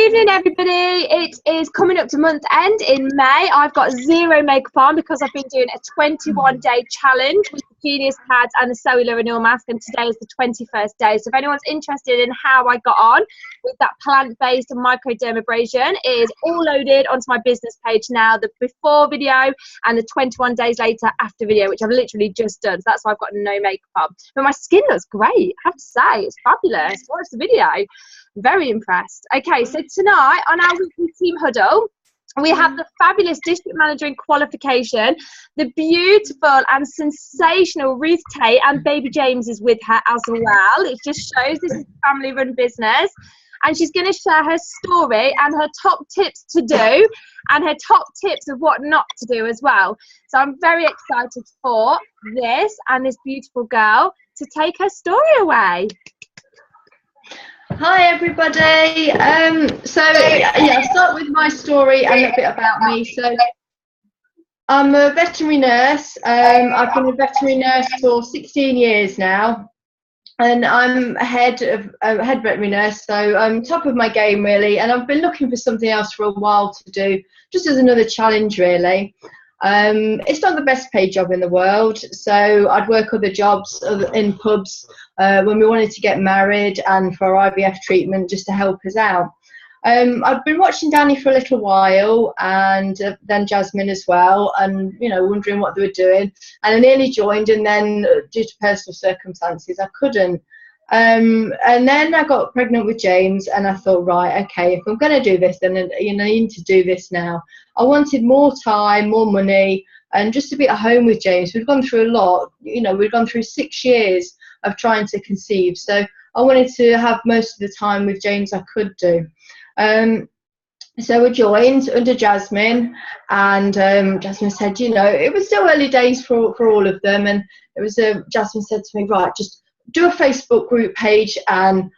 evening, everybody. It is coming up to month end in May. I've got zero makeup on because I've been doing a 21-day challenge with the Genius Pads and the Cellular Renewal Mask, and today is the 21st day. So if anyone's interested in how I got on with that plant-based microdermabrasion, it is all loaded onto my business page now, the before video and the 21 days later after video, which I've literally just done. So that's why I've got no makeup on. But my skin looks great, I have to say. It's fabulous. Watch the video. Very impressed. Okay, so tonight on our weekly team huddle, we have the fabulous district manager in qualification, the beautiful and sensational Ruth Tate, and baby James is with her as well. It just shows this is a family run business. And she's going to share her story and her top tips to do and her top tips of what not to do as well. So I'm very excited for this and this beautiful girl to take her story away. Hi everybody. I'll start with my story and a little bit about me. So I'm a veterinary nurse. I've been a veterinary nurse for 16 years now, and I'm a head veterinary nurse. So I'm top of my game really, and I've been looking for something else for a while to do, just as another challenge really. It's not the best paid job in the world, so I'd work other jobs in pubs when we wanted to get married and for IVF treatment, just to help us out. I've been watching Danny for a little while, and then Jasmine as well, and wondering what they were doing, and I nearly joined, and then due to personal circumstances I couldn't. And then I got pregnant with James, and I thought, right, okay, if I'm going to do this, then I need to do this now. I wanted more time, more money, and just to be at home with James. We've gone through a lot. We've gone through 6 years of trying to conceive, so I wanted to have most of the time with James I could do. So I joined under Jasmine, and Jasmine said, it was still early days for all of them, and it was Jasmine said to me, right, just do a Facebook group page and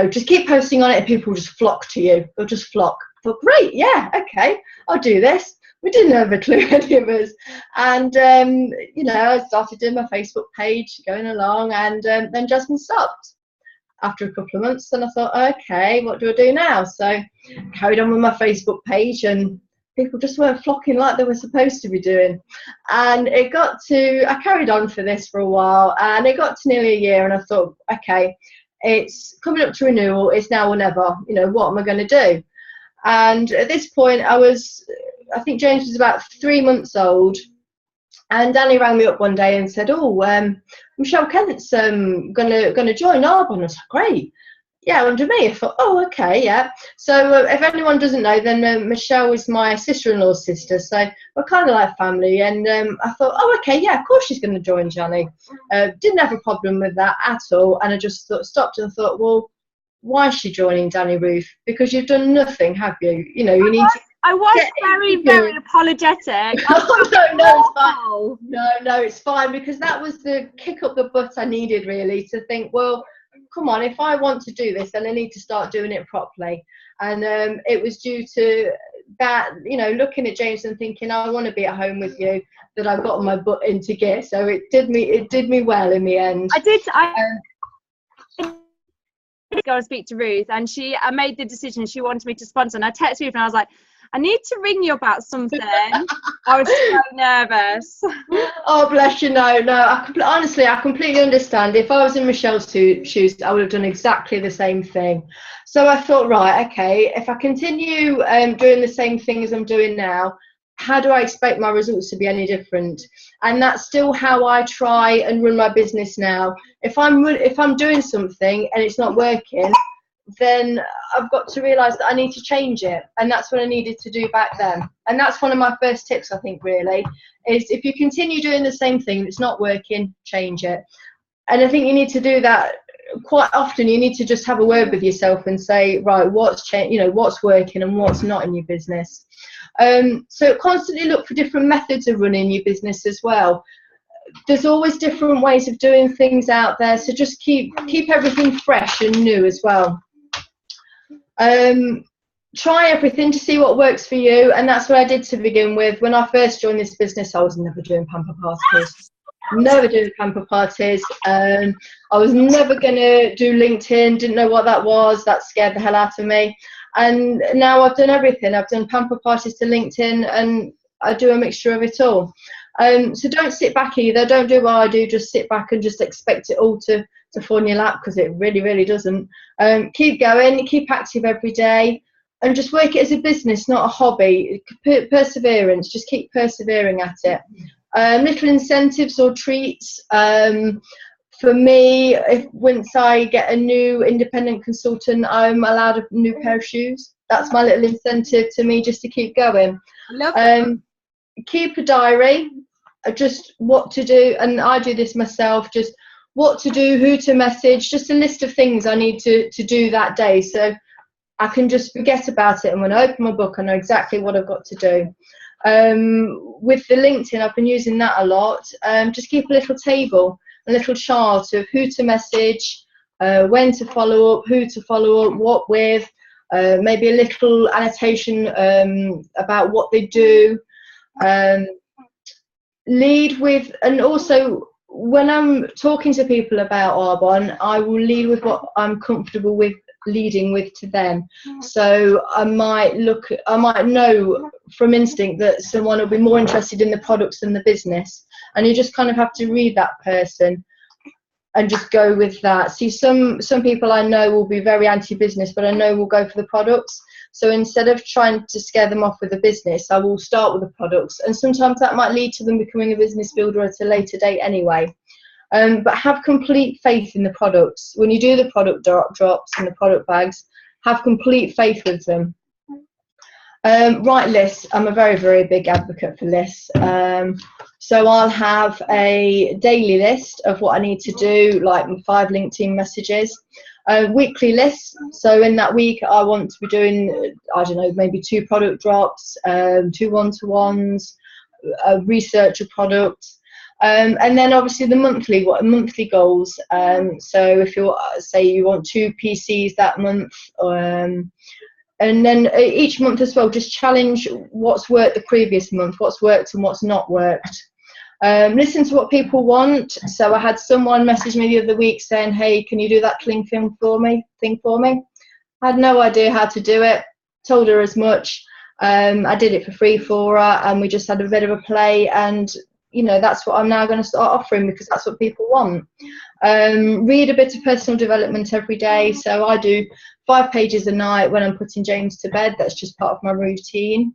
just keep posting on it and people will just flock to you. They'll just flock. I thought, great, yeah, okay, I'll do this. We didn't have a clue, any of us. And I started doing my Facebook page, going along, and then Jasmine stopped after a couple of months, and I thought, okay, what do I do now? So I carried on with my Facebook page, and people just weren't flocking like they were supposed to be doing. And I carried on for this for a while, and it got to nearly a year, and I thought, okay, it's coming up to renewal, it's now or never, what am I going to do? And at this point, I think James was about 3 months old, and Danny rang me up one day and said, Michelle Kent's gonna join Arbon. I was like, great. Yeah, under me. I thought, oh, okay, yeah. So if anyone doesn't know, then Michelle is my sister-in-law's sister, so we're kind of like family. And I thought, oh, okay, yeah, of course she's going to join Johnny. Didn't have a problem with that at all, and I just stopped and thought, well, why is she joining Danny, Ruth? Because you've done nothing, have you? You need to. I was very apologetic. Oh, no, it's fine, because that was the kick up the butt I needed really, to think, well, come on, if I want to do this, then I need to start doing it properly. And it was due to that, looking at James and thinking, I want to be at home with you, that I got my butt into gear. So it did me well in the end. I go and speak to Ruth, and I made the decision she wanted me to sponsor, and I texted Ruth and I was like, I need to ring you about something. I was so nervous. Oh, bless you. No, honestly, I completely understand. If I was in Michelle's shoes, I would have done exactly the same thing. So I thought, right, okay, if I continue doing the same thing as I'm doing now, how do I expect my results to be any different? And that's still how I try and run my business now. If I'm doing something and it's not working, then I've got to realise that I need to change it, and that's what I needed to do back then. And that's one of my first tips, I think, really, is if you continue doing the same thing, it's not working, change it. And I think you need to do that quite often. You need to just have a word with yourself and say, right, what's working and what's not in your business. So constantly look for different methods of running your business as well. There's always different ways of doing things out there, so just keep everything fresh and new as well. Try everything to see what works for you, and that's what I did to begin with. When I first joined this business, I was never doing pamper parties. Never doing pamper parties. I was never going to do LinkedIn, didn't know what that was. That scared the hell out of me. And now I've done everything. I've done pamper parties to LinkedIn, and I do a mixture of it all. So don't sit back either. Don't do what I do, just sit back and just expect it all to fall in your lap, because it really, really doesn't. Keep going, keep active every day, and just work it as a business, not a hobby. Perseverance, just keep persevering at it. Little incentives or treats. For me, once I get a new independent consultant, I'm allowed a new pair of shoes. That's my little incentive to me, just to keep going. Keep a diary, just what to do, and I do this myself, just what to do, who to message, just a list of things I need to do that day, so I can just forget about it, and when I open my book I know exactly what I've got to do. With the LinkedIn, I've been using that a lot. Just keep a little table, a little chart of who to message, when to follow up, who to follow up, what with, maybe a little annotation about what they do. Lead with, and also when I'm talking to people about Arbonne, I will lead with what I'm comfortable with leading with to them. So I might know from instinct that someone will be more interested in the products than the business, and you just kind of have to read that person and just go with that. See, some people I know will be very anti-business, but I know will go for the products. So instead of trying to scare them off with the business, I will start with the products, and sometimes that might lead to them becoming a business builder at a later date anyway. But have complete faith in the products. When you do the product drops and the product bags, have complete faith with them. Write lists. I'm a very, very big advocate for lists. So I'll have a daily list of what I need to do, like 5 LinkedIn messages. Weekly lists. So in that week, I want to be doing, I don't know, maybe 2 product drops, 2 one-to-ones, research a product. And then obviously the monthly goals. So if you say you want 2 PCs that month, and then each month as well, just challenge what's worked the previous month, what's worked and what's not worked. Listen to what people want. So I had someone message me the other week saying, hey, can you do that cling film for me? I had no idea how to do it. Told her as much. I did it for free for her, and we just had a bit of a play, and you know, that's what I'm now going to start offering, because that's what people want. Read a bit of personal development every day. So I do 5 pages a night when I'm putting James to bed. That's just part of my routine.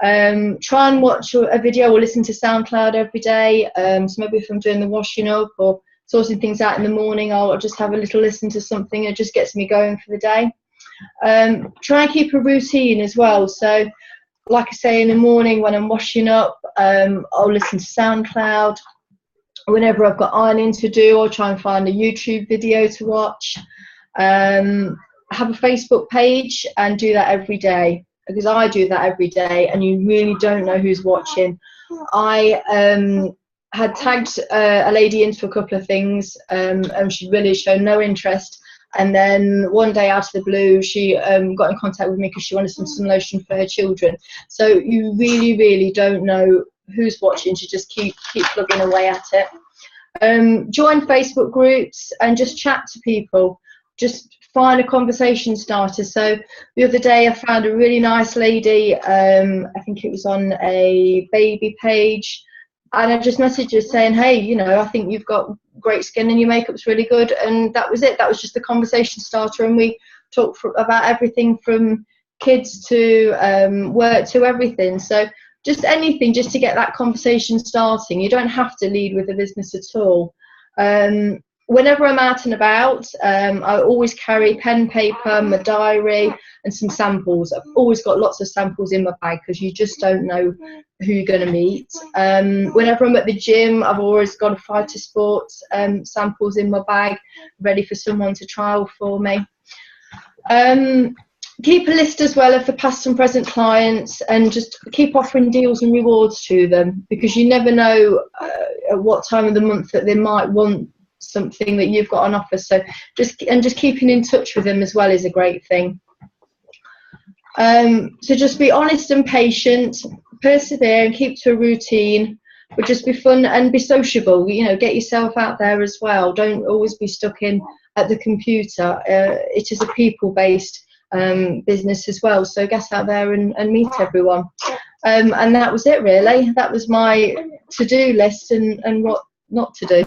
Try and watch a video or listen to SoundCloud every day. So maybe if I'm doing the washing up or sorting things out in the morning, I'll just have a little listen to something. It just gets me going for the day. Try and keep a routine as well. So like I say, in the morning when I'm washing up, I'll listen to SoundCloud. Whenever I've got ironing to do, I'll try and find a YouTube video to watch. Have a Facebook page and do that every day, because I do that every day and you really don't know who's watching. I had tagged a lady into a couple of things, and she really showed no interest. And then one day out of the blue, she got in contact with me because she wanted some sun lotion for her children. So you really, really don't know who's watching, to just keep plugging away at it. Join Facebook groups and just chat to people. Just find a conversation starter. So the other day I found a really nice lady, I think it was on a baby page, and I just messaged her saying, hey, you know, I think you've got great skin and your makeup's really good. And that was it. That was just the conversation starter, and we talked about everything from kids to work to everything. So just anything, just to get that conversation starting. You don't have to lead with a business at all. Whenever I'm out and about, I always carry pen, paper, my diary, and some samples. I've always got lots of samples in my bag, because you just don't know who you're going to meet. Whenever I'm at the gym, I've always got a fighter sports samples in my bag, ready for someone to trial for me. Keep a list as well of the past and present clients, and just keep offering deals and rewards to them, because you never know at what time of the month that they might want something that you've got on offer. So just keeping in touch with them as well is a great thing. So just be honest and patient, persevere and keep to a routine, but just be fun and be sociable. You know, get yourself out there as well. Don't always be stuck in at the computer. It is a people-based business as well. So get out there and meet everyone. And that was it really. That was my to-do list and what not to do.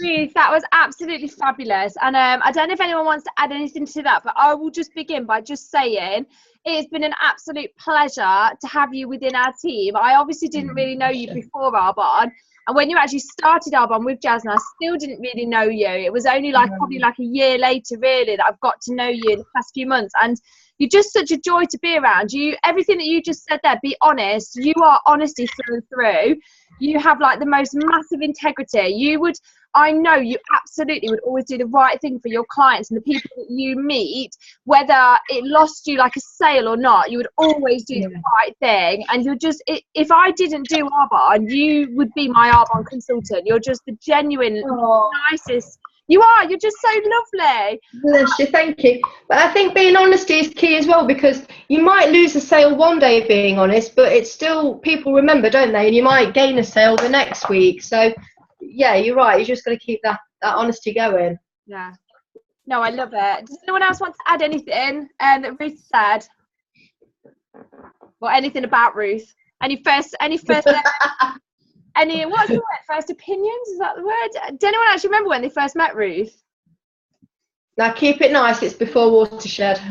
Ruth, that was absolutely fabulous. And I don't know if anyone wants to add anything to that, but I will just begin by just saying it's been an absolute pleasure to have you within our team. I obviously didn't really know you before Arbonne, and when you actually started Arbonne with Jasmine, I still didn't really know you. It was only probably like a year later really that I've got to know you in the past few months, and you're just such a joy to be around. You, everything that you just said there, be honest. You are honesty through and through. You have like the most massive integrity. I know you absolutely would always do the right thing for your clients and the people that you meet, whether it lost you like a sale or not. You would always do the right thing. And you're just, if I didn't do Arbonne, you would be my Arbonne consultant. You're just the genuine nicest. You are. You're just so lovely. Bless you, thank you. But I think being honesty is key as well, because you might lose a sale one day being honest, but it's still, people remember, don't they? And you might gain a sale the next week. So yeah, you're right. You just got to keep that honesty going. Yeah. No, I love it. Does anyone else want to add anything that Ruth said? Or anything about Ruth? Any first any, what's the word? First opinions? Is that the word? Does anyone actually remember when they first met Ruth? Now keep it nice. It's before Watershed.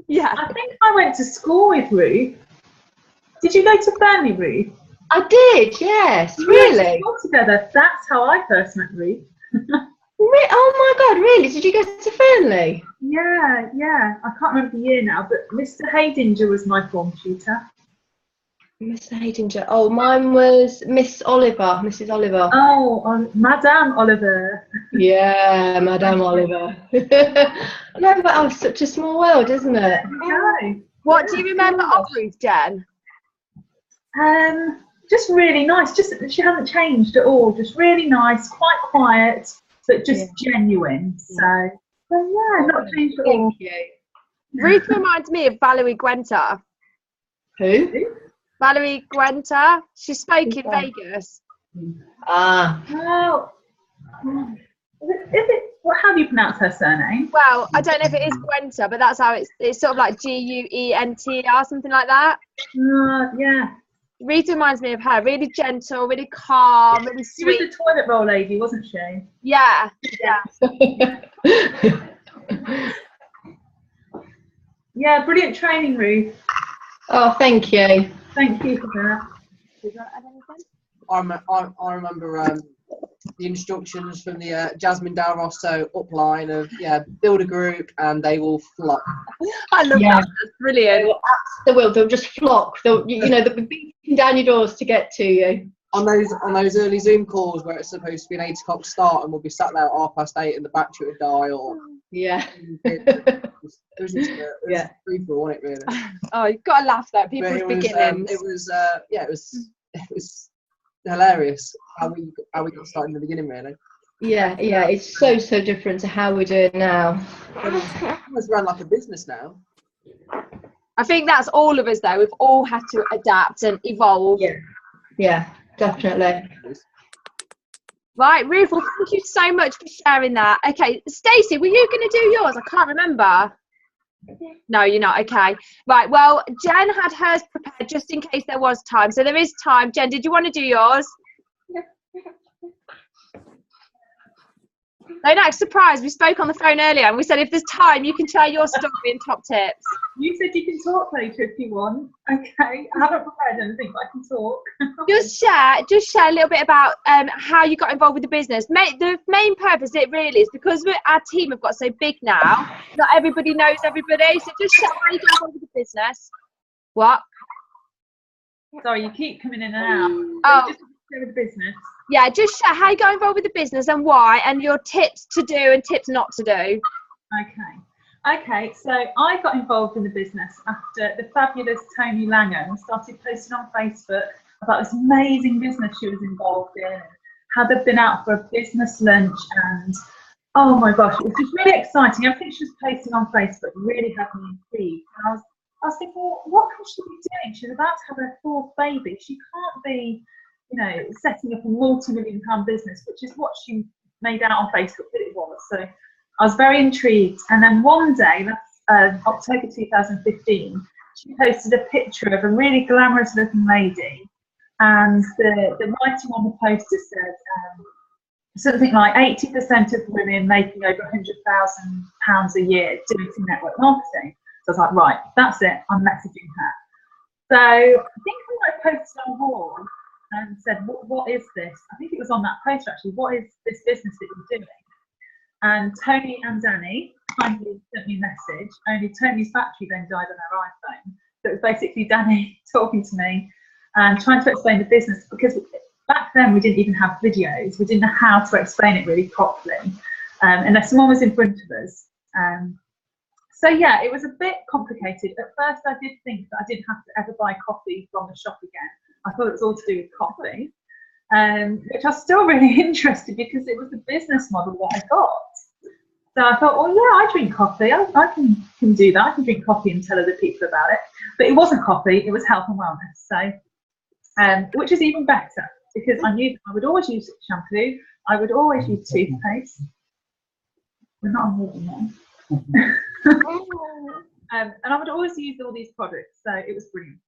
Yeah. I think I went to school with Ruth. Did you go to Burnley, Ruth? I did, yes. Really? We went to school together. That's how I first met Ruth. Oh my God, really? Did you go to Fernley? Yeah. I can't remember the year now, but Mr. Haydinger was my form tutor. Mr. Haydinger. Oh, mine was Mrs. Oliver. Oh, Madame Oliver. Yeah, Madame Oliver. No, but it's such a small world, isn't it? Yeah. What do you remember of Ruth, Jen? Just really nice. Just she hasn't changed at all. Just really nice, quite quiet, but just genuine. So yeah, not changed at all. Thank you. Ruth reminds me of Valerie Gwenter. Who? Valerie Gwenter. She spoke in Vegas. Ah. Well, is it? What? How do you pronounce her surname? Well, I don't know if it is Gwenter, but that's how it's sort of like Guenter, something like that. Yeah. Ruth reminds me of her. Really gentle, really calm, really sweet. She was the toilet roll lady, wasn't she? Yeah. Yeah, brilliant training, Ruth. Oh, thank you. Thank you for that. Did you want to add anything? I remember the instructions from the Jasmine Del Rosso upline of build a group and they will flock. I love that. That's brilliant. They will. They'll just flock. They'll be beating down your doors to get to you. On those early Zoom calls where it's supposed to be an 8 o'clock start and we'll be sat there at 8:30 and the battery would die, or it was free for all, wasn't it, really? Oh, you've got to laugh though. People's beginnings. It was hilarious how we got started in the beginning, really. Yeah, it's so different to how we do it now. It's run like a business now. I think that's all of us though. We've all had to adapt and evolve. Yeah, definitely. Right, Ruth, well, thank you so much for sharing that. Okay, Stacey, were you going to do yours? I can't remember. No, you're not. Okay. Right, well, Jen had hers prepared just in case there was time. So there is time. Jen, did you want to do yours? No, surprise. We spoke on the phone earlier and we said if there's time, you can share your story and top tips. You said you can talk later if you want. Okay. I haven't prepared anything, but I can talk. Just share a little bit about how you got involved with the business. The main purpose it really is because our team have got so big now, not everybody knows everybody. So just share how you got involved with the business. What? Sorry, you keep coming in and out. Oh. Just share with the business. Yeah, just share how you got involved with the business and why, and your tips to do and tips not to do. Okay, so I got involved in the business after the fabulous Tony Langham started posting on Facebook about this amazing business she was involved in, how they'd been out for a business lunch, and oh my gosh, it was just really exciting. Everything she was posting on Facebook really had me intrigued. And I was thinking, well, what can she be doing? She's about to have her 4th baby. She can't be, setting up a multi-million-pound business, which is what she made out on Facebook that it was. So I was very intrigued. And then one day, that's October 2015, she posted a picture of a really glamorous looking lady, and the writing on the poster said something like 80% of women making over £100,000 a year doing some network marketing. So I was like, right, that's it, I'm messaging her. So I think I posted on a wall and said, what is this? I think it was on that poster actually, what is this business that you're doing? And Tony and Danny kindly sent me a message, only Tony's battery then died on her iPhone. So it was basically Danny talking to me and trying to explain the business, because back then we didn't even have videos. We didn't know how to explain it really properly, unless someone was in front of us. So yeah, it was a bit complicated. At first I did think that I didn't have to ever buy coffee from the shop again. I thought it was all to do with coffee, which I was still really interested because it was the business model that I got. So I thought, well, yeah, I drink coffee. I can do that. I can drink coffee and tell other people about it. But it wasn't coffee, it was health and wellness. So, which is even better, because I knew that I would always use shampoo, I would always use toothpaste. We're not on water now. And I would always use all these products, so it was brilliant.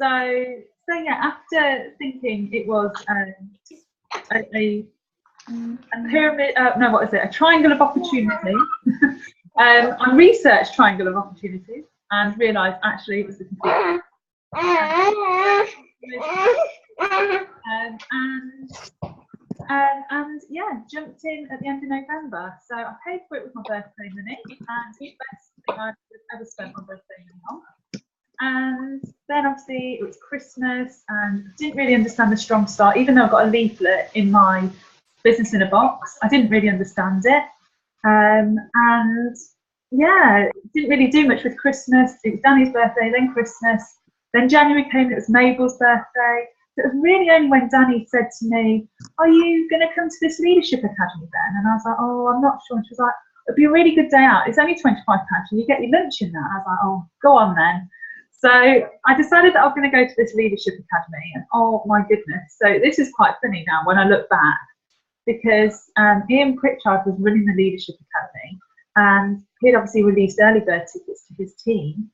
So yeah, after thinking it was a pyramid, no, what is it? A triangle of opportunity. I researched triangle of opportunities and realised actually it was the complete. And yeah, jumped in at the end of November. So I paid for it with my birthday money, and it's the best thing I've ever spent my birthday money on. And then obviously it was Christmas, and didn't really understand the Strong Start, even though I got a leaflet in my business in a box. I didn't really understand it, and yeah, didn't really do much with Christmas. It was Danny's birthday, then Christmas, then January came. It was Mabel's birthday. It was really only when Danny said to me, "Are you going to come to this leadership academy then?" And I was like, "Oh, I'm not sure." And she was like, "It'll be a really good day out. It's only £25 and you get your lunch in that." And I was like, "Oh, go on then." So I decided that I was going to go to this leadership academy, and oh my goodness. So this is quite funny now when I look back, because Ian Pritchard was running the leadership academy, and he'd obviously released early bird tickets to his team,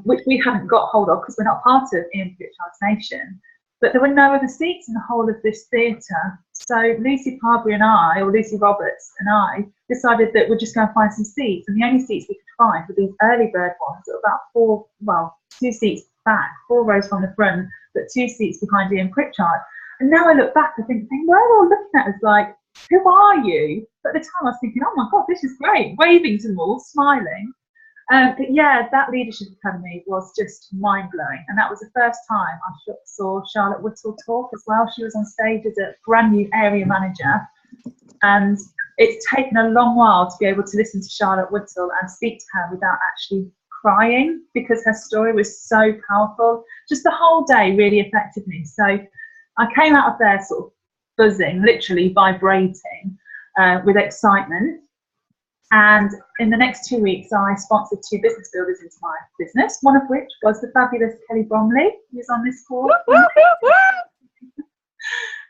which we hadn't got hold of because we're not part of Ian Pritchard's nation. But there were no other seats in the whole of this theatre. So Lucy Parbury and I, or Lucy Roberts and I, decided that we're just going to find some seats. And the only seats we could find were these early bird ones that were about 2 seats back, 4 rows from the front, but 2 seats behind Ian Pritchard. And now I look back, I think, we're all looking at us like, who are you? But at the time I was thinking, oh my God, this is great, waving to them all, smiling. But yeah, that leadership academy was just mind-blowing, and that was the first time I saw Charlotte Whittle talk as well. She was on stage as a brand new area manager, and it's taken a long while to be able to listen to Charlotte Whittle and speak to her without actually crying, because her story was so powerful. Just the whole day really affected me. So I came out of there sort of buzzing, literally vibrating with excitement. And in the next 2 weeks, I sponsored 2 business builders into my business, one of which was the fabulous Kelly Bromley, who's on this call,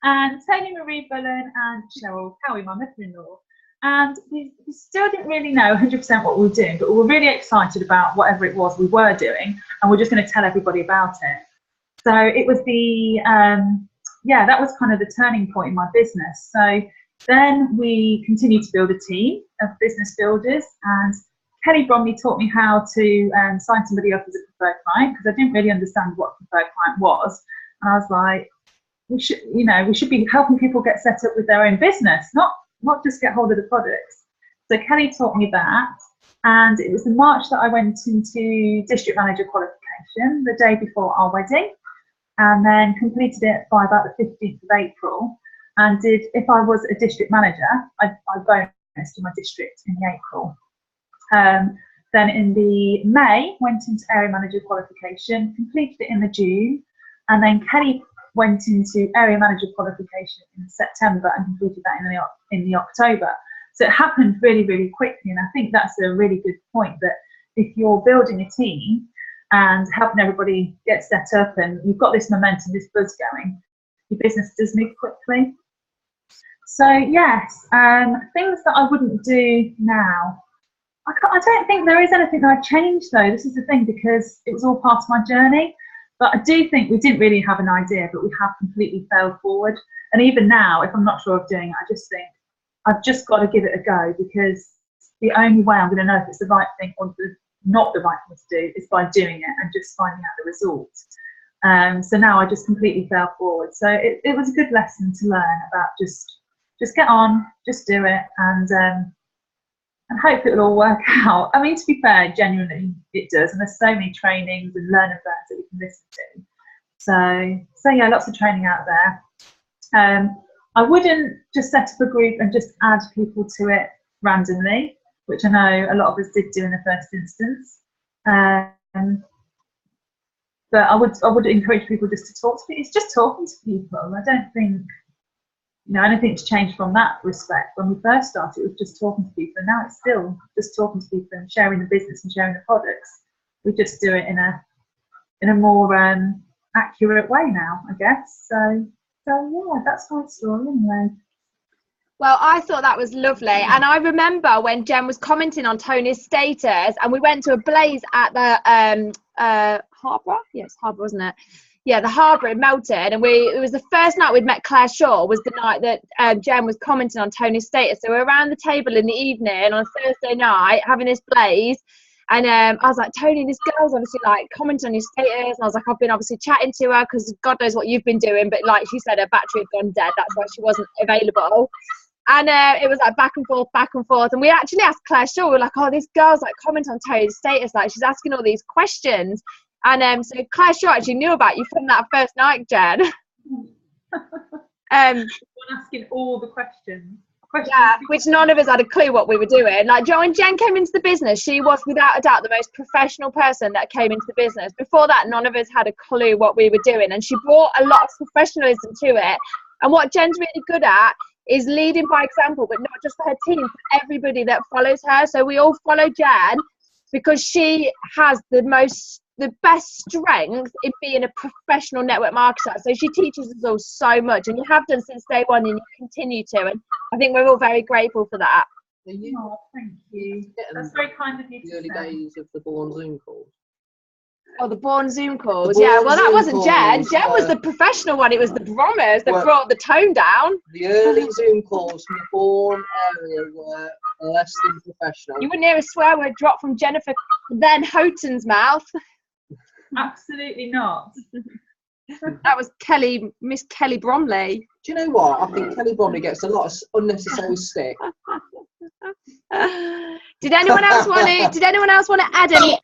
and Tony Marie Bullen and Cheryl Cowie, my mother-in-law. And we still didn't really know 100% what we were doing, but we were really excited about whatever it was we were doing, and we're just going to tell everybody about it. So it was the, yeah, that was kind of the turning point in my business. So then we continued to build a team of business builders, and Kelly Bromley taught me how to sign somebody up as a preferred client, because I didn't really understand what a preferred client was. And I was like, we should be helping people get set up with their own business, not just get hold of the products. So Kelly taught me that, and it was in March that I went into district manager qualification the day before our wedding, and then completed it by about the 15th of April. And if I was a district manager, I bonused in my district in the April. Then in the May, went into area manager qualification, completed it in the June, and then Kelly went into area manager qualification in September and completed that in the October. So it happened really, really quickly, and I think that's a really good point, that if you're building a team and helping everybody get set up and you've got this momentum, this buzz going, your business does move quickly. So yes, things that I wouldn't do now. I don't think there is anything that I changed though. This is the thing, because it was all part of my journey. But I do think we didn't really have an idea, but we have completely failed forward. And even now, if I'm not sure of doing it, I just think I've just got to give it a go, because the only way I'm going to know if it's the right thing or not the right thing to do is by doing it and just finding out the results. So now I just completely fell forward. So it was a good lesson to learn about just get on, just do it, and hope it will all work out. I mean, to be fair, genuinely it does, and there's so many trainings and learn events that we can listen to. So yeah, lots of training out there. I wouldn't just set up a group and just add people to it randomly, which I know a lot of us did do in the first instance. But I would encourage people just to talk to people. It's just talking to people. I don't think anything's changed from that respect. When we first started, it was just talking to people, and now it's still just talking to people and sharing the business and sharing the products. We just do it in a more accurate way now, I guess. So yeah, that's my story anyway. Well, I thought that was lovely. And I remember when Jen was commenting on Tony's status, and we went to a blaze at the Harbour. Yes, Harbour, wasn't it? Yeah, the Harbour in Melton. And it was the first night we'd met Claire Shaw, was the night that Jen was commenting on Tony's status. So we were around the table in the evening on a Thursday night having this blaze. And I was like, Tony, this girl's obviously like commenting on your status. And I was like, I've been obviously chatting to her because God knows what you've been doing. But like she said, her battery had gone dead. That's why she wasn't available. And it was like back and forth. And we actually asked Claire Shaw, we were like, oh, this girl's like commenting on Tony's status. Like she's asking all these questions. And so Claire Shaw actually knew about you from that first night, Jen. Asking all the questions. Yeah, which none of us had a clue what we were doing. Like when Jen came into the business, she was without a doubt the most professional person that came into the business. Before that, none of us had a clue what we were doing, and she brought a lot of professionalism to it. And what Jen's really good at is leading by example, but not just for her team, for everybody that follows her. So we all follow Jen because she has the best strength in being a professional network marketer. So she teaches us all so much, and you have done since day one, and you continue to. And I think we're all very grateful for that. Oh, thank you. That's very kind of you. The early days of the Born Zoom calls. Oh, the Born Zoom calls. Yeah, well, that wasn't Jen. Jen was the professional one. It was the Brommers that brought the tone down. The early Zoom calls from the Born area were less than professional. You wouldn't hear a swear word drop from Jennifer then Houghton's mouth. Absolutely not. That was Miss Kelly Bromley. Do you know what? I think Kelly Bromley gets a lot of unnecessary stick. Did anyone else want to add any?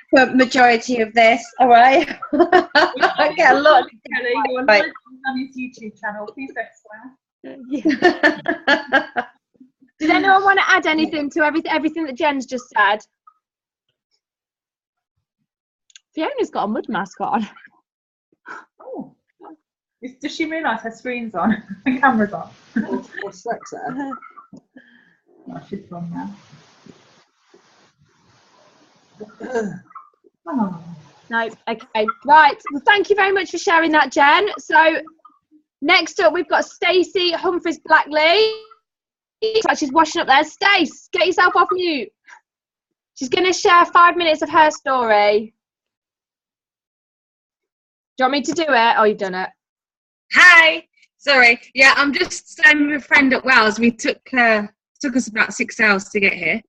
For majority of this, all right. I get a lot. Kelly, you're live on his YouTube channel. Please don't swear. Yeah. Did anyone want to add anything to everything that Jen's just said? Fiona's got a mud mask on. Oh, does she realise her screen's on? The camera's on. What's that there? Oh, she's gone now. Oh. No, okay, right. Well, thank you very much for sharing that, Jen. So next up, we've got Stacey Humphries Blackley. So she's washing up there. Stace, get yourself off mute. She's going to share 5 minutes of her story. Do you want me to do it? Oh, you've done it. Hi. Sorry. Yeah, I'm just staying with a friend at Wales. We took us about 6 hours to get here,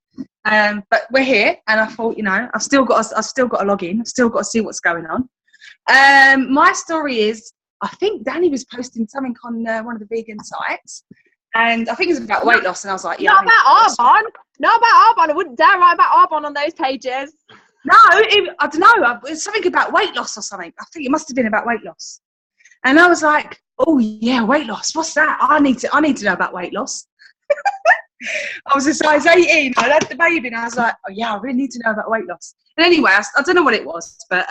but we're here, and I thought, I've still got to log in. I've still got to see what's going on. My story is, I think Danny was posting something on one of the vegan sites, and I think it was about weight loss, and I was like, yeah. Not about Arbonne. I wouldn't dare write about Arbonne on those pages. No, I don't know. It's something about weight loss or something. I think it must have been about weight loss. And I was like, oh yeah, weight loss. What's that? I need to know about weight loss. I was a size 18. I had the baby, and I was like, oh yeah, I really need to know about weight loss. And anyway, I don't know what it was, but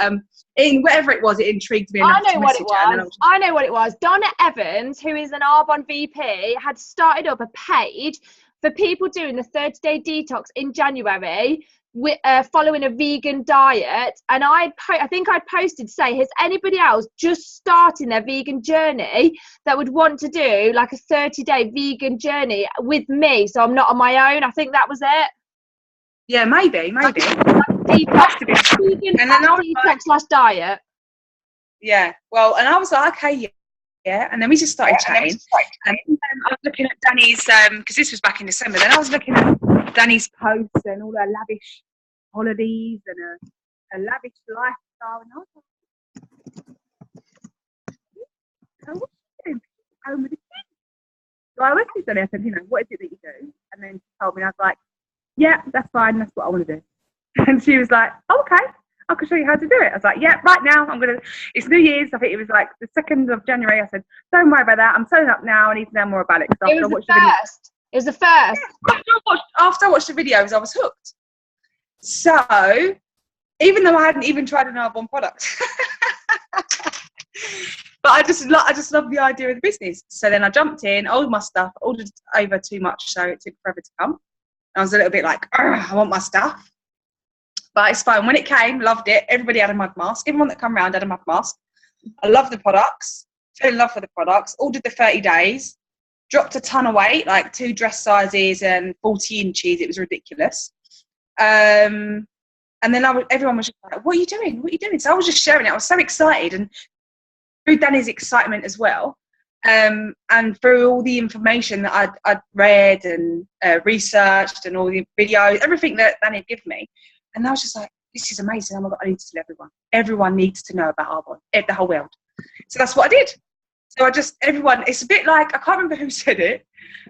whatever it was, it intrigued me enough. I know what it was. Donna Evans, who is an Arbonne VP, had started up a page for people doing the 30-day detox in January, following a vegan diet. And I think I'd posted to say, has anybody else just starting their vegan journey that would want to do like a 30-day vegan journey with me, so I'm not on my own? I think that was it. Yeah, maybe. Detox, vegan, And then I was detox / diet. Yeah, well, and I was like, okay, yeah. And then we just started chatting. And I was looking at Danny's, because this was back in December. Then I was looking at Danny's posts and all her lavish holidays and her lavish lifestyle. And I was like, oh, what's she doing? Home with the kids. So I went to Danny. I said, what is it that you do? And then she told me. I was like, yeah, that's fine. That's what I want to do. And she was like, oh, okay. I can show you how to do it. I was like, yeah, right now it's New Year's. I think it was like the 2nd of January. I said, don't worry about that. I'm setting up now. I need to know more about it. It was the first. It was the first. After I watched the videos, I was hooked. So, even though I hadn't even tried an Arbonne product, but I just love the idea of the business. So then I jumped in, ordered my stuff, ordered over too much, so it took forever to come. I was a little bit like, I want my stuff. But it's fine. When it came, loved it. Everybody had a mud mask. Everyone that come around had a mud mask. I love the products. Fell in love with the products. Ordered the 30 days. Dropped a ton of weight, like 2 dress sizes and 40 inches. It was ridiculous. And then everyone was just like, what are you doing? What are you doing? So I was just sharing it. I was so excited. And through Danny's excitement as well, and through all the information that I'd read and researched and all the videos, everything that Danny had given me, and I was just like, this is amazing. Oh my God, I need to tell everyone. Everyone needs to know about Arbonne, the whole world. So that's what I did. So everyone, it's a bit like, I can't remember who said it,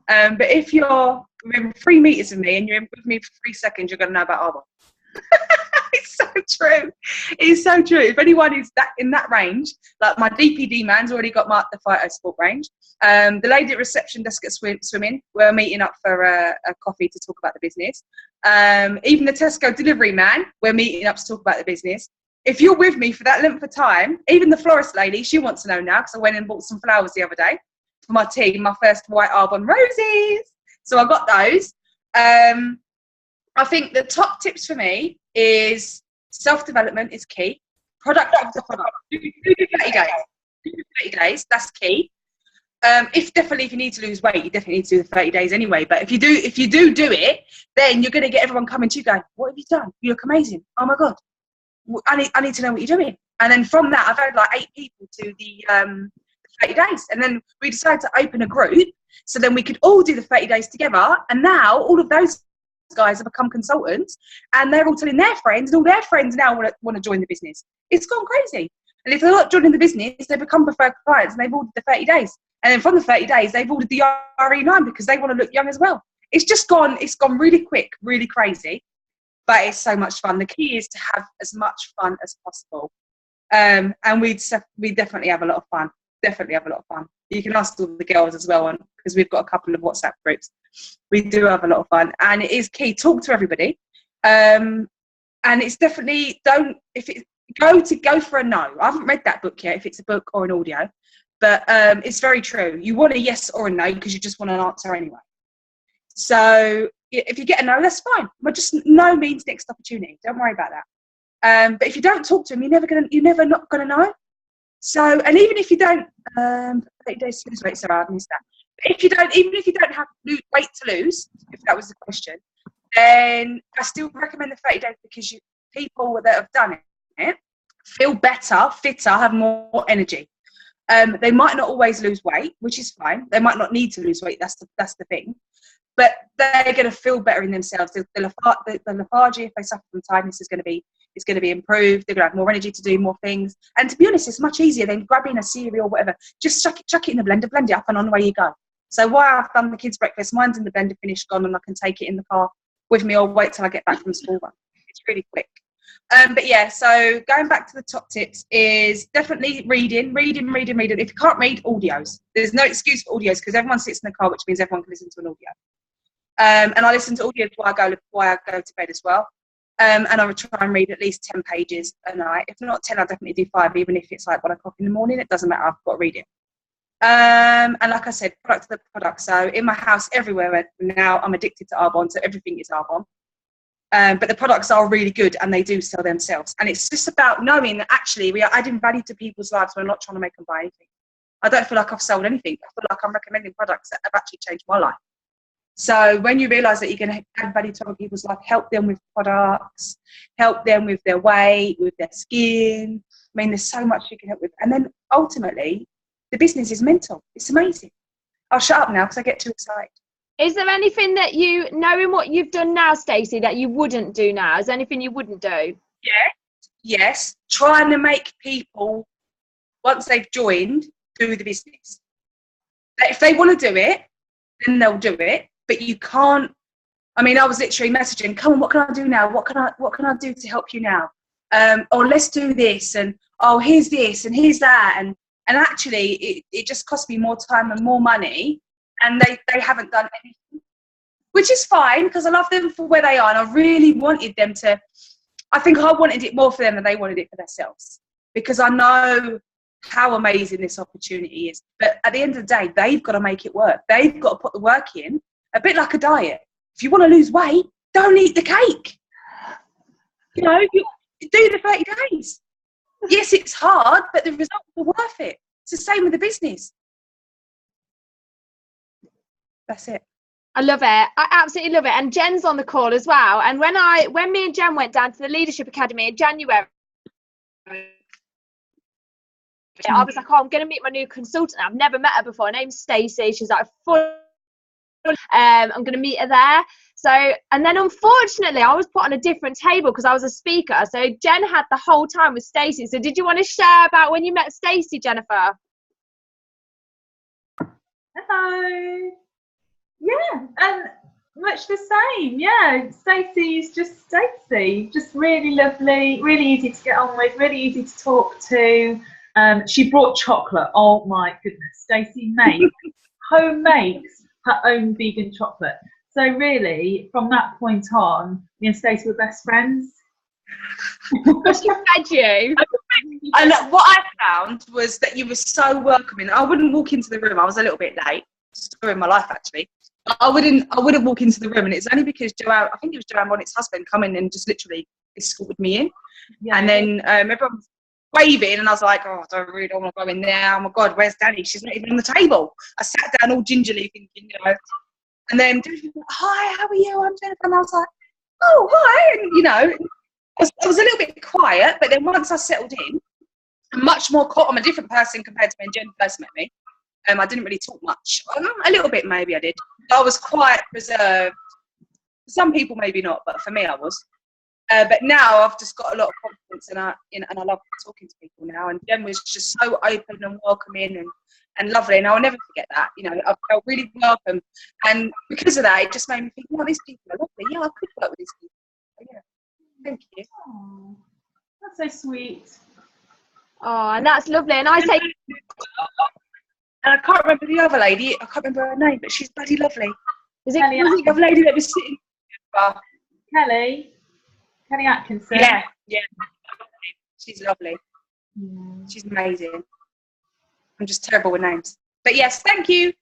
but if you're within 3 meters of me and you're with me for 3 seconds, you're going to know about Arbonne. It's so true. It's so true. If anyone is in that range, like my DPD man's already got the Phyto Sport range. The lady at reception desk at swimming, we're meeting up for a coffee to talk about the business. Even the Tesco delivery man, we're meeting up to talk about the business. If you're with me for that length of time, even the florist lady, she wants to know now, because I went and bought some flowers the other day for my team, my first white Arbonne roses. So I got those. I think the top tips for me is self-development is key. Product after product. Do 30 days. Do 30 days. That's key. If you need to lose weight, you definitely need to do the 30 days anyway. But if you do it, then you're going to get everyone coming to you going, what have you done? You look amazing. Oh my God. I need to know what you're doing. And then from that, I've had like 8 people to the 30 days. And then we decided to open a group so then we could all do the 30 days together. And now all of those guys have become consultants and they're all telling their friends, and all their friends now want to join the business. It's gone crazy. And if they're not joining the business, they become preferred clients and they've ordered the 30 days. And then from the 30 days, they've ordered the RE9 because they want to look young as well. It's gone really quick, really crazy, but it's so much fun. The key is to have as much fun as possible. And we definitely have a lot of fun. Definitely have a lot of fun. You can ask all the girls as well, because we've got a couple of WhatsApp groups. We do have a lot of fun, and it is key. Talk to everybody, and it's definitely go for a no. I haven't read that book yet, if it's a book or an audio, but it's very true. You want a yes or a no because you just want an answer anyway. So if you get a no, that's fine. But just no means next opportunity. Don't worry about that. But if you don't talk to them, you're never not gonna know. So, and even if you don't, 8 days to lose weight, sorry, I missed that. Even if you don't have weight to lose, if that was the question, then I still recommend the 30 days because people that have done it feel better, fitter, have more energy. They might not always lose weight, which is fine. They might not need to lose weight. That's the thing. But they're going to feel better in themselves. The lethargy, if they suffer from tiredness, is going to be improved. They're going to have more energy to do more things. And to be honest, it's much easier than grabbing a cereal or whatever. Just chuck it in the blender, blend it up, and on the way you go. So while I've done the kids' breakfast, mine's in the blender, finished, gone, and I can take it in the car with me or wait till I get back from school. It's really quick. But yeah, so going back to the top tips is definitely reading. If you can't read, audios. There's no excuse for audios because everyone sits in the car, which means everyone can listen to an audio. And I listen to audio before I go to bed as well. And I would try and read at least 10 pages a night. If not 10, I'll definitely do 5, even if it's like 1 o'clock in the morning. It doesn't matter. I've got to read it. And like I said, product to the product. So in my house, everywhere now, I'm addicted to Arbonne, so everything is Arbonne. But the products are really good and they do sell themselves. And it's just about knowing that actually we are adding value to people's lives. We're not trying to make them buy anything. I don't feel like I've sold anything. I feel like I'm recommending products that have actually changed my life. So when you realise that you're going to add value to other people's life, help them with products, help them with their weight, with their skin. I mean, there's so much you can help with. And then ultimately, the business is mental. It's amazing. I'll shut up now because I get too excited. Is there anything that you, knowing what you've done now, Stacey, that you wouldn't do now? Is there anything you wouldn't do? Yes. Trying to make people, once they've joined, do the business. If they want to do it, then they'll do it. But you can't. I mean, I was literally messaging, come on, what can I do now? What can I do to help you now? Or let's do this, and oh, here's this and here's that, and actually it just cost me more time and more money, and they haven't done anything, which is fine because I love them for where they are, and I really wanted them to. I think I wanted it more for them than they wanted it for themselves, because I know how amazing this opportunity is. But at the end of the day, they've got to make it work. They've got to put the work in. A bit like a diet. If you want to lose weight, don't eat the cake. You know, you do the 30 days. Yes, it's hard, but the results are worth it. It's the same with the business. That's it. I love it. I absolutely love it. And Jen's on the call as well. And when me and Jen went down to the Leadership Academy in January, I was like, oh, I'm going to meet my new consultant. I've never met her before. Her name's Stacey. She's like I'm going to meet her there. So, and then unfortunately, I was put on a different table because I was a speaker. So Jen had the whole time with Stacey. So did you want to share about when you met Stacey, Jennifer? Hello. Yeah, and much the same. Yeah, Stacey's just Stacey. Just really lovely, really easy to get on with, really easy to talk to. She brought chocolate. Oh my goodness. Stacey home makes her own vegan chocolate. So really, from that point on, me and Stacey were best friends. She fed you. And what I found was that you were so welcoming. I wouldn't walk into the room. I was a little bit late. Story of my life, actually. I wouldn't walk into the room, and it's only because Joanne, I think it was Joanne Bonnet's husband, come in and just literally escorted me in. Yeah. And then everyone was waving, and I was like, oh, I really don't want to go in there. Oh my God, where's Danny? She's not even on the table. I sat down all gingerly thinking, you know. And then, hi, how are you? I'm Jennifer. And I was like, oh, hi. And, you know, I was a little bit quiet, but then once I settled in, I'm much more I'm a different person compared to when Jen first met me. I didn't really talk much. A little bit, maybe I did. I was quite reserved. Some people maybe not, but for me I was. But now I've just got a lot of confidence, and I love talking to people now. And Jen was just so open and welcoming and lovely, and I'll never forget that. You know, I felt really welcome, and because of that, it just made me think, oh, these people are lovely. Yeah, I could work with these people. So, yeah, thank you. Oh, that's so sweet. Oh, and that's lovely. And I say, and I can't remember the other lady. I can't remember her name, but she's bloody lovely. was it the other lady that was sitting? Kelly Atkinson. Yeah. She's lovely. Yeah. She's amazing. I'm just terrible with names. But yes, thank you.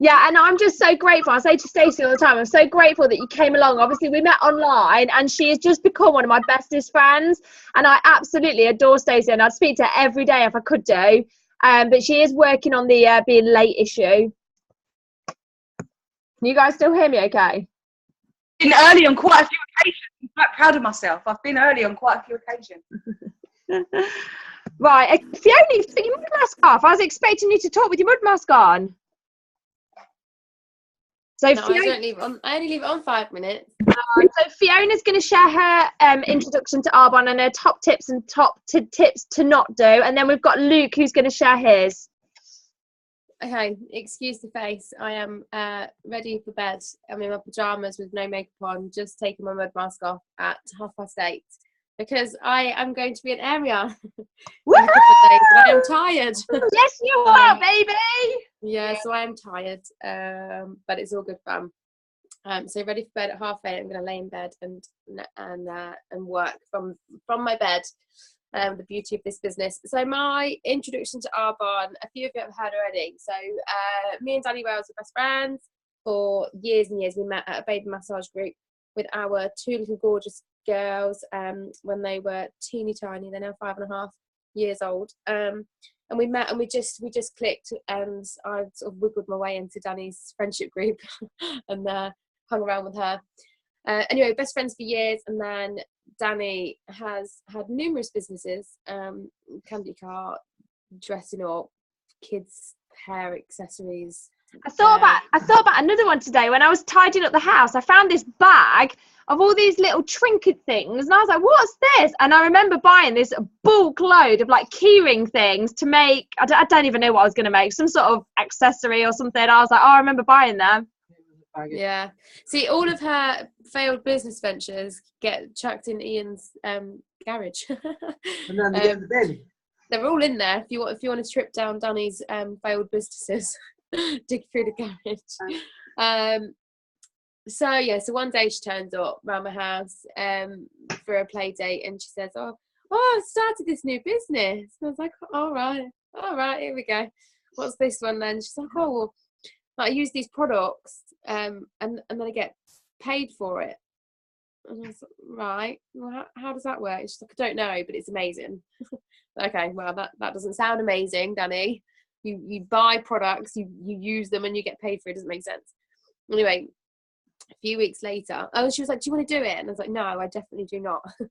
Yeah, and I'm just so grateful. I say to Stacey all the time, I'm so grateful that you came along. Obviously, we met online, and she has just become one of my bestest friends. And I absolutely adore Stacey, and I'd speak to her every day if I could do. But she is working on the being late issue. Can you guys still hear me okay? Been early on quite a few occasions. I'm quite proud of myself. I've been early on quite a few occasions. Right, Fiona, you've put your mud mask off. I was expecting you to talk with your mud mask on. So no, Fiona, I only leave it on 5 minutes. So Fiona's going to share her introduction to Arbonne and her top tips and tips to not do, and then we've got Luke who's going to share his. Okay, excuse the face. I am ready for bed. I'm in my pyjamas with no makeup on, just taking my mud mask off at 8:30 because I am going to be in area in a couple of days, but I am tired. Yes, you are, baby. Yeah, so I am tired, but it's all good fun. So ready for bed at 8:30. I'm going to lay in bed and work from my bed. The beauty of this business. So my introduction to Arbonne, a few of you have heard already. So me and Danny Wales were best friends for years and years. We met at a baby massage group with our 2 little gorgeous girls when they were teeny tiny. They're now 5.5 years old. and we met, and we just clicked, and I sort of wiggled my way into Danny's friendship group and hung around with her. Anyway, best friends for years, and then Danny has had numerous businesses, candy cart, dressing up, kids hair accessories. I thought about another one today when I was tidying up the house. I found this bag of all these little trinket things, and I was like, what's this? And I remember buying this bulk load of like keyring things to make, I don't even know what I was going to make, some sort of accessory or something. I was like, oh, I remember buying them. Yeah, see, all of her failed business ventures get chucked in Ian's garage. And then they get in the bin. They're all in there. If you want to trip down Danny's failed businesses, dig through the garage. So one day she turns up around my house for a play date, and she says, oh, I started this new business. And I was like, all right, here we go. What's this one then? She's like, oh, well, I use these products and then I get paid for it. And I was like, right, well, how does that work? She's like, I don't know, but it's amazing. Okay, well, that doesn't sound amazing, Danny. You buy products, you use them, and you get paid for it. It doesn't make sense. Anyway, a few weeks later, she was like, do you want to do it? And I was like, no, I definitely do not. A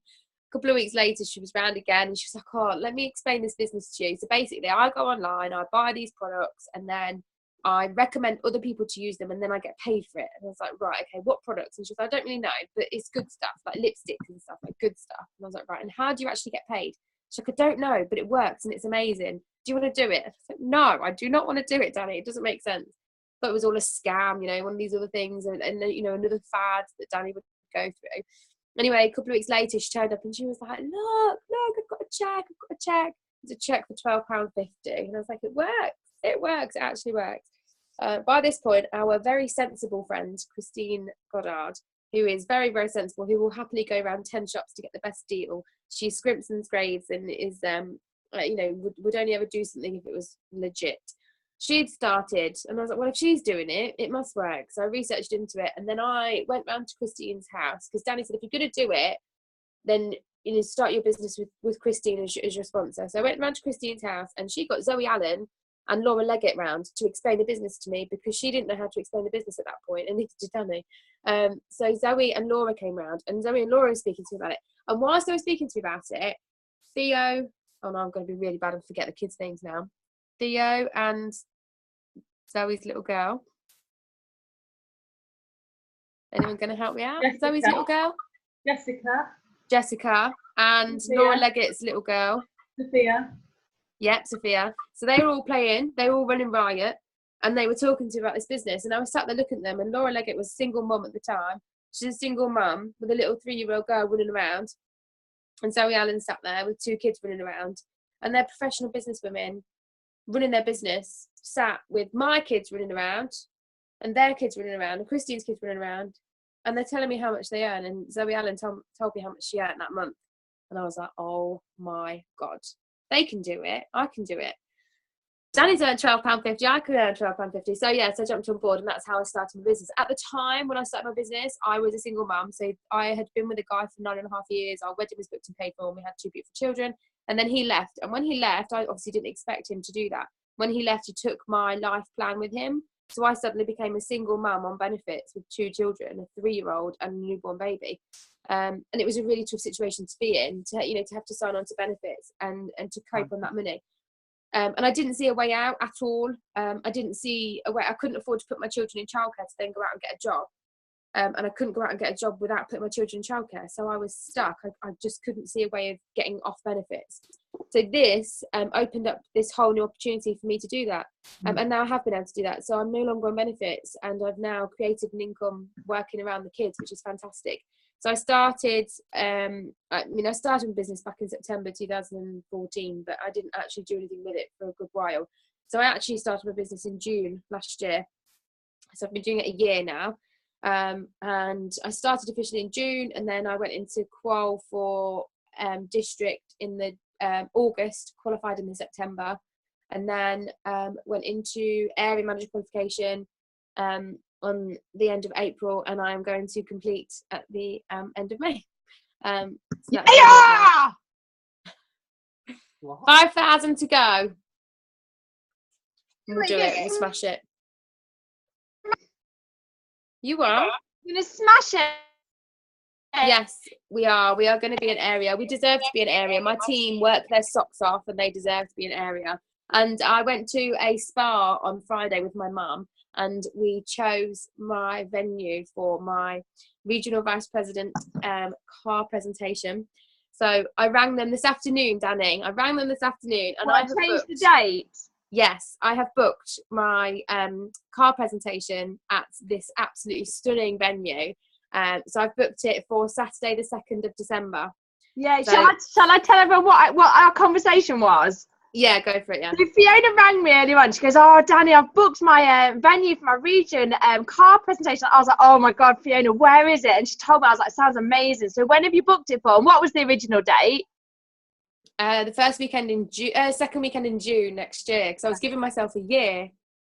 couple of weeks later, she was round again, and she was like, oh, let me explain this business to you. So basically, I go online, I buy these products, and then I recommend other people to use them, and then I get paid for it. And I was like, right, okay, what products? And she was like, I don't really know, but it's good stuff, like lipsticks and stuff, like good stuff. And I was like, right, and how do you actually get paid? She's like, I don't know, but it works and it's amazing. Do you want to do it? I was like, no, I do not want to do it, Danny. It doesn't make sense. But it was all a scam, one of these other things, and another fad that Danny would go through. Anyway, a couple of weeks later, she turned up and she was like, look, I've got a check. It's a check for £12.50. And I was like, it works, it actually works. By this point, our very sensible friend, Christine Goddard, who is very, very sensible, who will happily go around 10 shops to get the best deal. She scrimps and scrapes and is, would only ever do something if it was legit. She'd started, and I was like, well, if she's doing it, it must work. So I researched into it, and then I went round to Christine's house, because Danny said, if you're going to do it, then start your business with Christine as your sponsor. So I went round to Christine's house, and she got Zoe Allen and Laura Leggett round to explain the business to me, because she didn't know how to explain the business at that point, and neither did Danny. So Zoe and Laura came round, and Zoe and Laura were speaking to me about it. And whilst they were speaking to me about it, Theo, oh no, I'm going to be really bad and forget the kids' names now. Theo and Zoe's little girl. Anyone going to help me out? Jessica. Zoe's little girl? Jessica. And Sophia. Laura Leggett's little girl. Sophia. Yep, Sophia. So they were all playing, they were all running riot, and they were talking to me about this business. And I was sat there looking at them, and Laura Leggett was a single mum at the time. She's a single mum with a little 3-year-old girl running around. And Zoe Allen sat there with 2 kids running around. And they're professional business women running their business, sat with my kids running around, and their kids running around, and Christine's kids running around. And they're telling me how much they earn. And Zoe Allen told me how much she earned that month. And I was like, oh my God. They can do it. I can do it. Danny's earned £12.50. I could earn £12.50. So yes, I jumped on board, and that's how I started my business. At the time when I started my business, I was a single mum. So I had been with a guy for 9.5 years. Our wedding was booked and paid for, and we had 2 beautiful children. And then he left. And when he left, I obviously didn't expect him to do that. When he left, he took my life plan with him. So I suddenly became a single mum on benefits with 2 children, a 3-year-old and a newborn baby. And it was a really tough situation to be in, to have to sign on to benefits and to cope on that money. And I didn't see a way out at all. I didn't see a way. I couldn't afford to put my children in childcare to then go out and get a job. And I couldn't go out and get a job without putting my children in childcare. So I was stuck. I just couldn't see a way of getting off benefits. So this opened up this whole new opportunity for me to do that. And now I have been able to do that. So I'm no longer on benefits, and I've now created an income working around the kids, which is fantastic. So I started, I started a business back in September 2014, but I didn't actually do anything with it for a good while. So I actually started my business in June last year. So I've been doing it a year now. And I started officially in June, and then I went into qual for district in the August, qualified in the September, and then went into area manager qualification on the end of April, and I am going to complete at the end of May. So 5,000 to go. We'll do it. We'll smash it. You are? You're going to smash it. Yes, we are. We are going to be an area. We deserve to be an area. My team work their socks off and they deserve to be an area. And I went to a spa on Friday with my mum, and we chose my venue for my regional vice president car presentation. So I rang them this afternoon, Danny. I rang them this afternoon, and I have changed booked, the date. Yes, I have booked my car presentation at this absolutely stunning venue. So I've booked it for Saturday, the 2nd of December. Yeah, so, shall I tell everyone what our conversation was? Yeah, go for it, yeah. So Fiona rang me earlier on. She goes, "Oh, Danny, I've booked my venue for my region car presentation." I was like, "Oh my God, Fiona, where is it?" And she told me. I was like, "Sounds amazing." So when have you booked it for? And what was the original date? The first weekend in June, second weekend in June next year, because I was giving myself a year.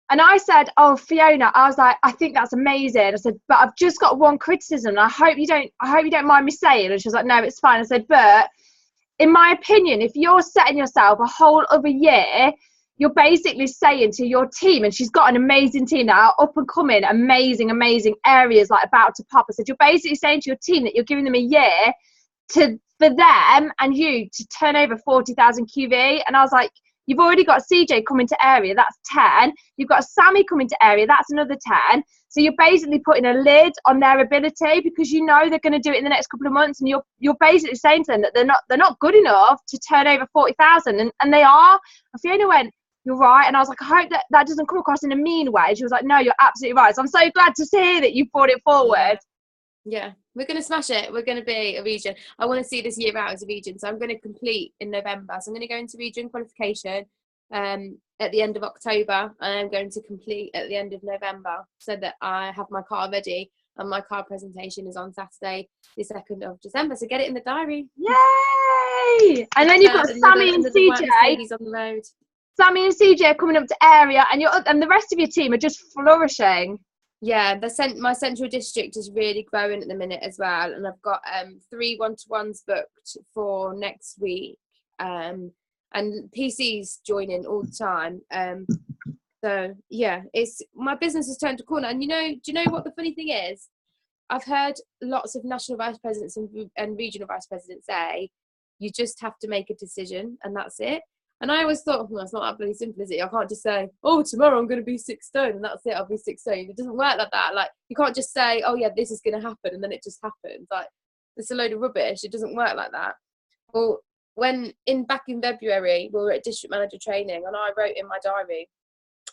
And I said, "Oh, Fiona," I was like, "I think that's amazing." I said, "But I've just got one criticism. And I hope you don't mind me saying." And she was like, "No, it's fine." I said, "But in my opinion, if you're setting yourself a whole other year, you're basically saying to your team," and she's got an amazing team that are up and coming, amazing areas like about to pop. I said, "You're basically saying to your team that you're giving them a year for them and you to turn over 40,000 QV." And I was like, "You've already got CJ coming to area, that's 10. You've got Sammy coming to area, that's another 10. So you're basically putting a lid on their ability because you know they're going to do it in the next couple of months, and you're basically saying to them that they're not good enough to turn over 40,000, and they are." And Fiona went, "You're right." And I was like, "I hope that doesn't come across in a mean way." She was like, "No, you're absolutely right." So I'm so glad to see that you brought it forward. Yeah, we're going to smash it. We're going to be a region. I want to see this year out as a region. So I'm going to complete in November. So I'm going to go into region qualification at the end of October. And I'm going to complete at the end of November so that I have my car ready. And my car presentation is on Saturday, the 2nd of December. So get it in the diary. Yay! And then you've got Sammy and CJ. On the road. Sammy and CJ are coming up to area, and the rest of your team are just flourishing. Yeah, my central district is really growing at the minute as well, and I've got 3 1-to-1s booked for next week, and PC's joining all the time. So yeah, it's my business has turned a corner. And do you know what the funny thing is? I've heard lots of national vice presidents and regional vice presidents say you just have to make a decision and that's it. And I always thought, well, it's not that bloody simple, is it? I can't just say, "Oh, tomorrow I'm going to be 6 stone and that's it, I'll be 6 stone." It doesn't work like that. Like, you can't just say, "Oh yeah, this is going to happen," and then it just happens. Like, it's a load of rubbish. It doesn't work like that. Well, back in February, we were at district manager training, and I wrote in my diary,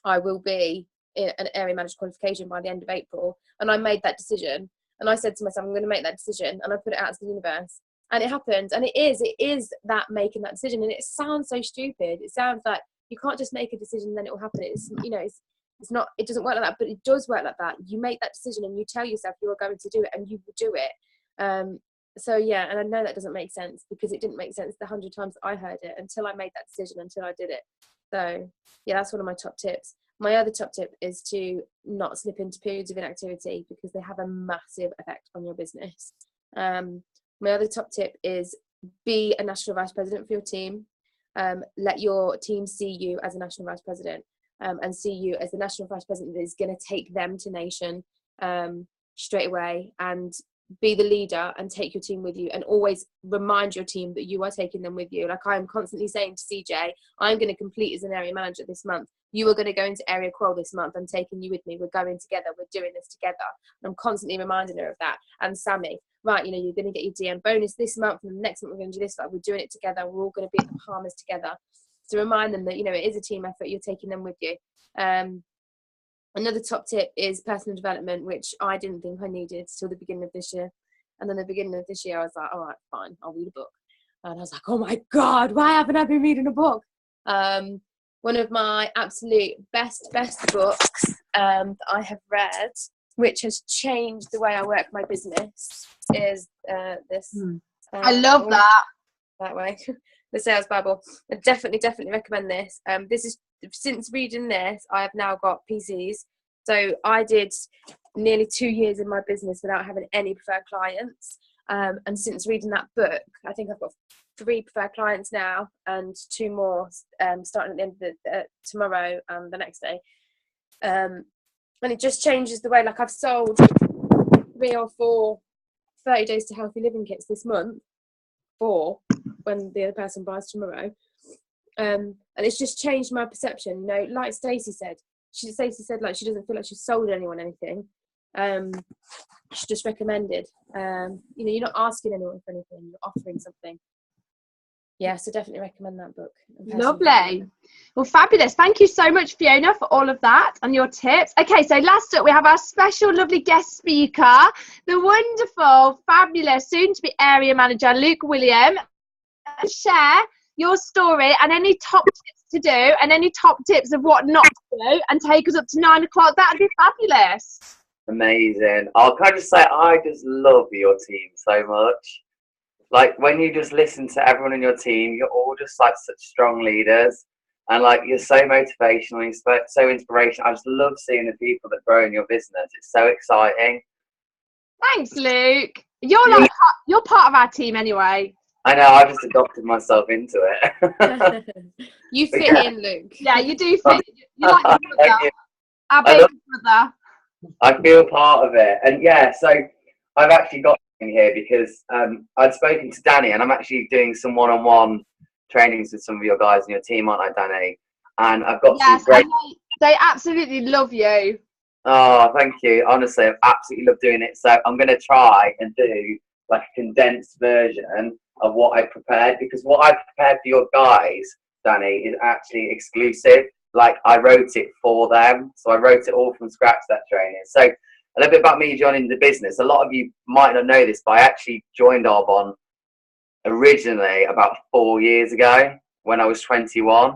I will be in an area manager qualification by the end of April. And I made that decision. And I said to myself, I'm going to make that decision. And I put it out to the universe. And it happened. And it is that making that decision. And it sounds so stupid. It sounds like you can't just make a decision and then it will happen. It's not, it doesn't work like that, but it does work like that. You make that decision and you tell yourself you are going to do it and you will do it. So yeah, and I know that doesn't make sense because it didn't make sense the 100 times I heard it until I made that decision, until I did it. So yeah, that's one of my top tips. My other top tip is to not slip into periods of inactivity because they have a massive effect on your business. My other top tip is be a national vice president for your team. Let your team see you as a national vice president and see you as the national vice president that is going to take them to nation straight away, and be the leader and take your team with you, and always remind your team that you are taking them with you. Like I'm constantly saying to CJ, I'm going to complete as an area manager this month. You are going to go into area qual this month. I'm taking you with me. We're going together. We're doing this together. And I'm constantly reminding her of that. And Sammy, right, you're going to get your DM bonus this month, and the next month we're going to do this. Like, we're doing it together. We're all going to be at the Bahamas together. To remind them that, it is a team effort. You're taking them with you. Another top tip is personal development, which I didn't think I needed till the beginning of this year. And then the beginning of this year, I was like, all right, fine, I'll read a book. And I was like, oh my God, why haven't I been reading a book? One of my absolute best books that I have read, which has changed the way I work my business, is this. I love that way. The Sales Bible. I definitely recommend this. This is, since reading this, I have now got PCs. So I did nearly 2 years in my business without having any preferred clients. And since reading that book, I think I've got 3 preferred clients now, and 2 more starting at the end of tomorrow and the next day. And it just changes the way, like I've sold 3 or 4 30 days to healthy living kits this month, 4 when the other person buys tomorrow. And it's just changed my perception, you know, like Stacey said like she doesn't feel like she's sold anyone anything. She just recommended. You know, you're not asking anyone for anything, you're offering something. Yeah, so definitely recommend that book. Lovely. Well, fabulous. Thank you so much, Fiona, for all of that and your tips. Okay, so last up we have our special lovely guest speaker, the wonderful, fabulous, soon-to-be area manager, Luke William. Share your story and any top tips to do and any top tips of what not to do, and take us up to 9 o'clock. That'd be fabulous. Amazing. Can I just say, I just love your team so much. Like, when you just listen to everyone in your team, you're all just like such strong leaders, and like you're so motivational, you're so inspirational. I just love seeing the people that grow in your business. It's so exciting. Thanks, Luke. You're part of our team anyway. I know, I just adopted myself into it. You fit in, Luke. Yeah, you do fit. You're like your brother, our baby brother. I feel part of it. And yeah, so I've actually got in here because I'd spoken to Danny, and I'm actually doing some one-on-one trainings with some of your guys in your team, aren't I, Danny? And I've got some great... They absolutely love you. Oh, thank you. Honestly, I've absolutely loved doing it. So I'm going to try and do like a condensed version of what I prepared, because what I prepared for your guys, Danny, is actually exclusive. Like, I wrote it for them, so I wrote it all from scratch, that training. So a little bit about me joining the business. A lot of you might not know this, but I actually joined Arbonne originally about 4 years ago when I was 21.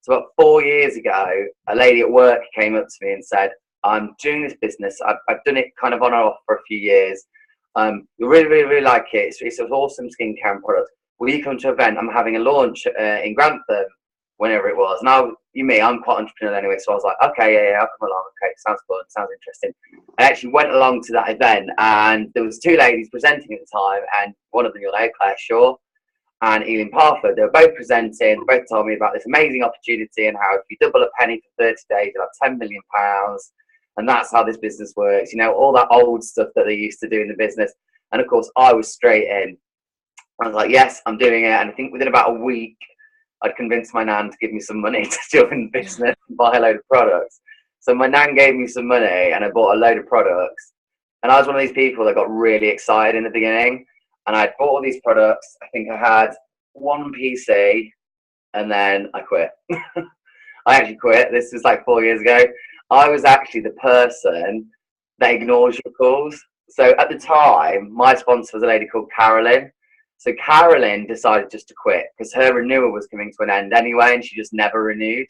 So about 4 years ago, a lady at work came up to me and said, I'm doing this business. I've done it kind of on and off for a few years. You really like it. It's an awesome skincare product. Will you come to an event? I'm having a launch in Grantham, whenever it was. Now, I'm quite entrepreneurial anyway, so I was like, okay, yeah, I'll come along. Okay, sounds fun, sounds interesting. I actually went along to that event, and there was 2 ladies presenting at the time, and one of them, you'll know, Claire Shaw and Eileen Parford. They were both presenting. They both told me about this amazing opportunity and how if you double a penny for 30 days, you'll have £10 million. And that's how this business works. You know, all that old stuff that they used to do in the business. And of course, I was straight in. I was like, yes, I'm doing it. And I think within about a week, I'd convinced my nan to give me some money to join the business and buy a load of products. So my nan gave me some money, and I bought a load of products. And I was one of these people that got really excited in the beginning. And I bought all these products. I think I had 1 PC, and then I quit. I actually quit. This was like 4 years ago. I was actually the person that ignores your calls. So at the time, my sponsor was a lady called Carolyn. So Carolyn decided just to quit because her renewal was coming to an end anyway, and she just never renewed.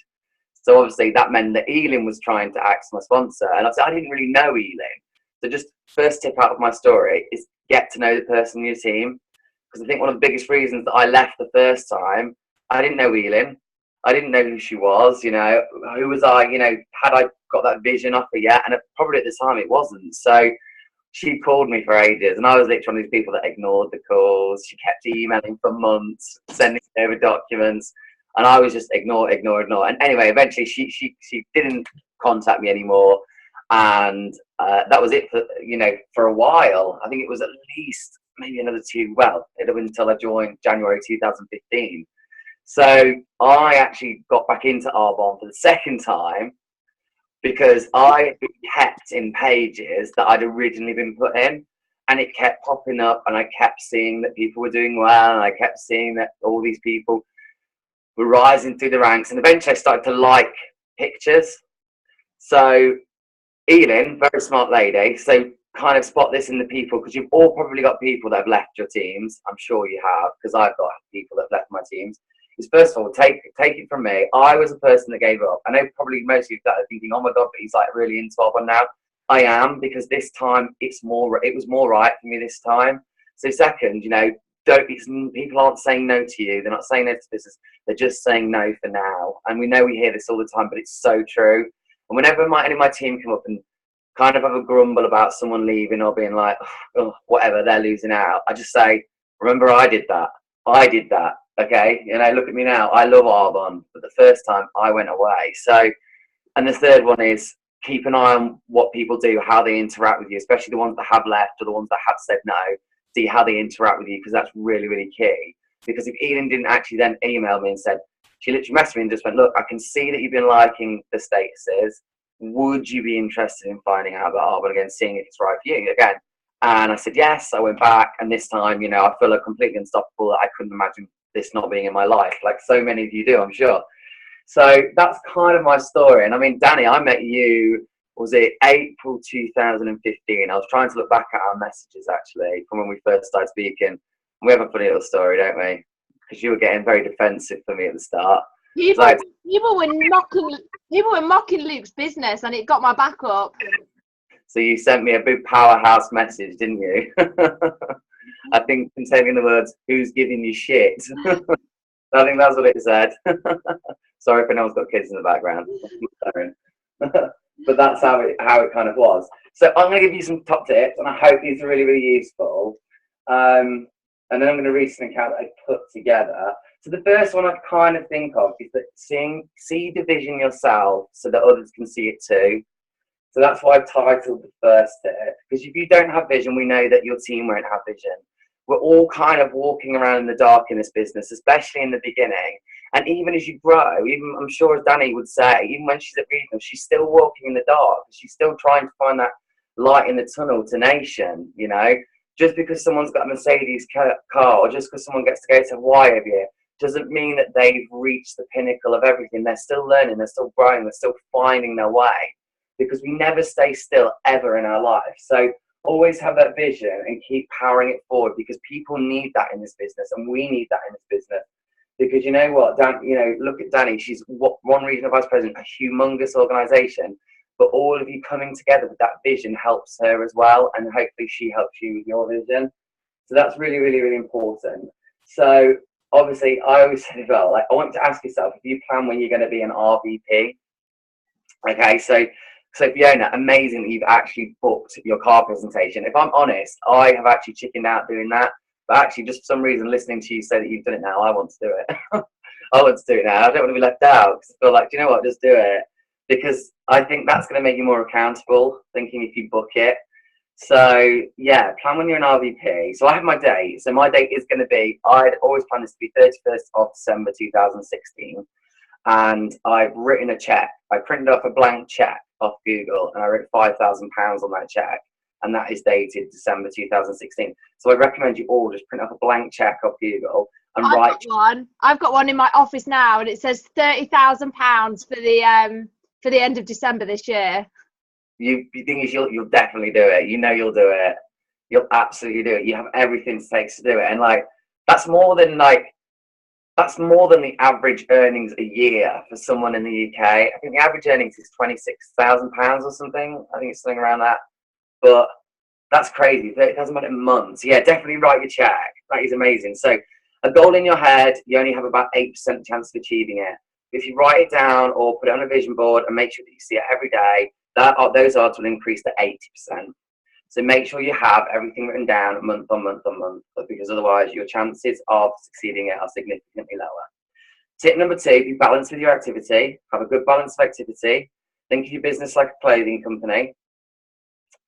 So obviously that meant that Eileen was trying to act as my sponsor. And I didn't really know Eileen. So just first tip out of my story is get to know the person in your team. Because I think one of the biggest reasons that I left the first time, I didn't know Eileen. I didn't know who she was, you know, who was I, you know, had I got that vision off her yet? And probably at the time it wasn't. So she called me for ages, and I was literally one of these people that ignored the calls. She kept emailing for months, sending over documents, and I was just ignore. And anyway, eventually she didn't contact me anymore, and that was it for, you know, for a while. I think it was at least maybe another 2. Well, it'd have been until I joined January 2015. So I actually got back into Arbonne for the second time because I kept in pages that I'd originally been put in, and it kept popping up, and I kept seeing that people were doing well, and I kept seeing that all these people were rising through the ranks, and eventually I started to like pictures. So Eileen, very smart lady, so kind of spot this in the people, because you've all probably got people that have left your teams. I'm sure you have, because I've got people that have left my teams. Is first of all, take it from me. I was a person that gave up. I know probably most of you are thinking, oh my God, but he's like really into Arbonne now. I am, because this time it was more right for me this time. So second, you know, people aren't saying no to you. They're not saying no to business. They're just saying no for now. And we know we hear this all the time, but it's so true. And whenever any of my team come up and kind of have a grumble about someone leaving or being like, oh, whatever, they're losing out, I just say, remember I did that. I did that. Okay, you know, look at me now. I love Arbonne, but the first time I went away. So, and the third one is keep an eye on what people do, how they interact with you, especially the ones that have left or the ones that have said no. See how they interact with you, because that's really, really key. Because if Eden didn't actually then email me and said, she literally messaged me and just went, look, I can see that you've been liking the statuses. Would you be interested in finding out about Arbonne again, seeing if it's right for you again? And I said yes. I went back, and this time, you know, I feel completely unstoppable. I couldn't imagine this not being in my life, like so many of you do, I'm sure. So that's kind of my story. And I mean, Danny, I met you, was it April 2015? I was trying to look back at our messages actually from when we first started speaking. We have a funny little story, don't we? Because you were getting very defensive for me at the start. People were mocking Luke's business, and it got my back up. So you sent me a big powerhouse message, didn't you? I think containing the words, who's giving you shit? I think that's what it said. Sorry if anyone's got kids in the background. But that's how it kind of was. So I'm going to give you some top tips, and I hope these are really, really useful. And then I'm going to read something out that I put together. So the first one I kind of think of is that see the vision yourself so that others can see it too. So that's why I've titled the first tip, because if you don't have vision, we know that your team won't have vision. We're all kind of walking around in the dark in this business, especially in the beginning. And even as you grow, even I'm sure as Danny would say, even when she's at Regional, she's still walking in the dark. She's still trying to find that light in the tunnel to nation, you know. Just because someone's got a Mercedes car, or just because someone gets to go to Hawaii every year, doesn't mean that they've reached the pinnacle of everything. They're still learning, they're still growing, they're still finding their way. Because we never stay still ever in our life. So always have that vision and keep powering it forward, because people need that in this business, and we need that in this business. Because you know what, Dan, you know, look at Danny. She's one regional vice president, a humongous organisation, but all of you coming together with that vision helps her as well, and hopefully she helps you with your vision. So that's really, really, really important. So obviously, I always say as well, like, I want to ask yourself if you plan when you're going to be an RVP. Okay, so Fiona, amazing that you've actually booked your car presentation. If I'm honest, I have actually chickened out doing that. But actually, just for some reason, listening to you say that you've done it now, I want to do it. I want to do it now. I don't want to be left out, because I feel like, do you know what, just do it. Because I think that's going to make you more accountable, thinking if you book it. So, yeah, plan when you're an RVP. So I have my date. So my date is going to be, I'd always planned this to be 31st of December 2016. And I've written a check. I printed off a blank check off Google, and I wrote £5,000 on that check. And that is dated December 2016. So I recommend you all just print off a blank check off Google and write. I've got one in my office now, and it says £30,000 for the end of December this year. The thing is, you'll definitely do it. You know you'll do it. You'll absolutely do it. You have everything it takes to do it, and like that's more than the average earnings a year for someone in the UK. I think the average earnings is £26,000 or something. I think it's something around that. But that's crazy. £30,000 a month. So yeah, definitely write your check. That is amazing. So a goal in your head, you only have about 8% chance of achieving it. If you write it down or put it on a vision board and make sure that you see it every day, those odds will increase to 80%. So make sure you have everything written down month on month on month, because otherwise your chances of succeeding it are significantly lower. Tip number 2, be balanced with your activity. Have a good balance of activity. Think of your business like a clothing company.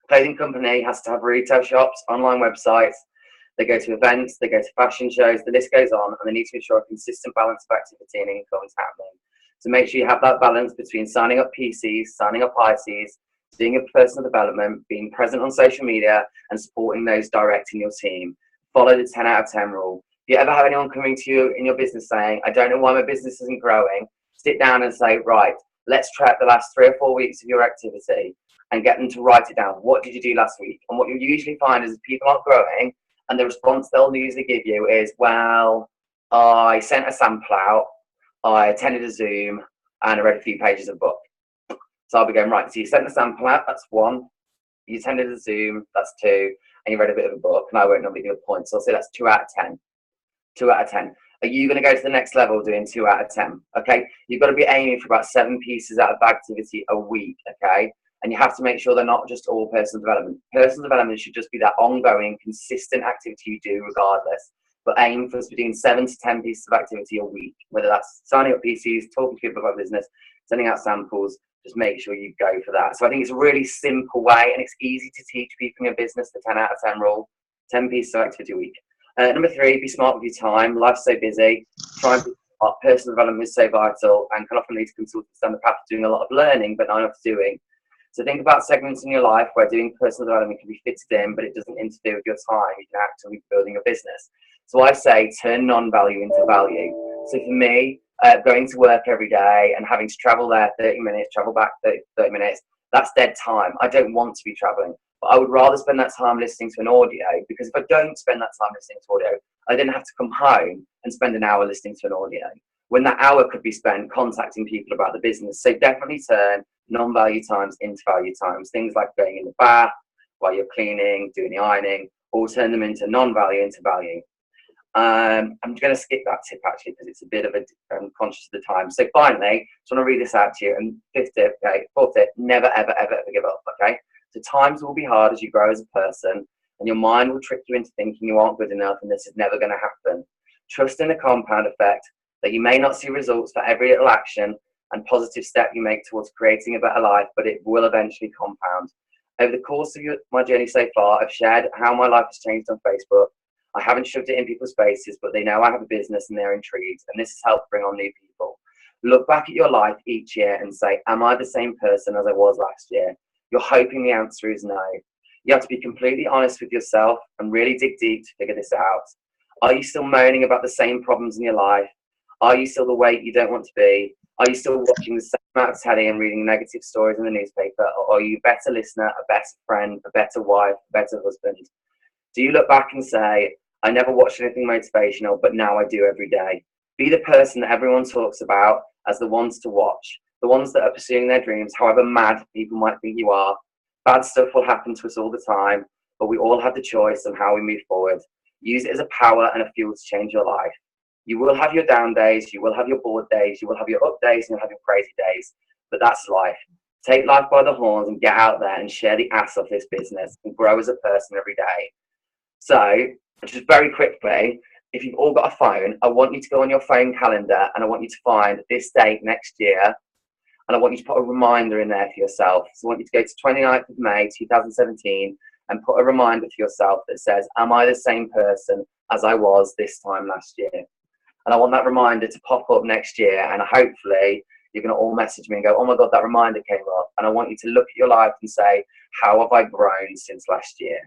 Clothing company has to have retail shops, online websites. They go to events, they go to fashion shows, the list goes on, and they need to ensure a consistent balance of activity and income is happening. So make sure you have that balance between signing up PCs, signing up ICs, doing your personal development, being present on social media, and supporting those directing your team. Follow the 10 out of 10 rule. If you ever have anyone coming to you in your business saying, I don't know why my business isn't growing, sit down and say, right, let's track the last 3 or 4 weeks of your activity and get them to write it down. What did you do last week? And what you usually find is people aren't growing, and the response they'll usually give you is, well, I sent a sample out, I attended a Zoom, and I read a few pages of book. So I'll be going, right, so you sent the sample out, that's 1. You attended a Zoom, that's 2. And you read a bit of a book, and I won't normally do a point. So I'll say that's 2 out of 10. 2 out of 10. Are you going to go to the next level doing 2 out of 10? Okay, you've got to be aiming for about 7 pieces out of activity a week, okay? And you have to make sure they're not just all personal development. Personal development should just be that ongoing, consistent activity you do regardless. but aim for between 7 to 10 pieces of activity a week, whether that's signing up PCs, talking to people about business, sending out samples. Just make sure you go for that. So I think it's a really simple way, and it's easy to teach people in your business the 10 out of 10 rule, 10 pieces of activity a week. Number 3, be smart with your time. Life's so busy. Try and be smart. Personal development is so vital and can often lead to consultants down the path of doing a lot of learning, but not enough doing. So think about segments in your life where doing personal development can be fitted in, but it doesn't interfere with your time. You can actually be building a business. So I say turn non-value into value. So for me, going to work every day and having to travel there 30 minutes, travel back 30 minutes, that's dead time. I don't want to be traveling, but I would rather spend that time listening to an audio, because if I don't spend that time listening to audio, I then have to come home and spend an hour listening to an audio, when that hour could be spent contacting people about the business. So definitely turn non-value times into value times. Things like going in the bath while you're cleaning, doing the ironing, all turn them into non-value into value. I'm going to skip that tip actually, because it's a bit of a conscious of the time. So finally, just want to read this out to you. And 5th tip, okay, 4th tip, never, ever, ever, ever give up, okay? So times will be hard as you grow as a person, and your mind will trick you into thinking you aren't good enough and this is never going to happen. Trust in the compound effect, that you may not see results for every little action and positive step you make towards creating a better life, but it will eventually compound. Over the course of my journey so far, I've shared how my life has changed on Facebook. I haven't shoved it in people's faces, but they know I have a business and they're intrigued, and this has helped bring on new people. Look back at your life each year and say, am I the same person as I was last year? You're hoping the answer is no. You have to be completely honest with yourself and really dig deep to figure this out. Are you still moaning about the same problems in your life? Are you still the weight you don't want to be? Are you still watching the same amount of telly and reading negative stories in the newspaper? Or are you a better listener, a better friend, a better wife, a better husband? Do you look back and say, I never watched anything motivational, but now I do every day? Be the person that everyone talks about as the ones to watch, the ones that are pursuing their dreams, however mad people might think you are. Bad stuff will happen to us all the time, but we all have the choice on how we move forward. Use it as a power and a fuel to change your life. You will have your down days, you will have your bored days, you will have your up days, and you'll have your crazy days, but that's life. Take life by the horns and get out there and share the ass of this business and grow as a person every day. So, just very quickly, if you've all got a phone, I want you to go on your phone calendar and I want you to find this date next year, and I want you to put a reminder in there for yourself. So I want you to go to 29th of May 2017 and put a reminder for yourself that says, am I the same person as I was this time last year? And I want that reminder to pop up next year, and hopefully you're going to all message me and go, oh my God, that reminder came up. And I want you to look at your life and say, how have I grown since last year?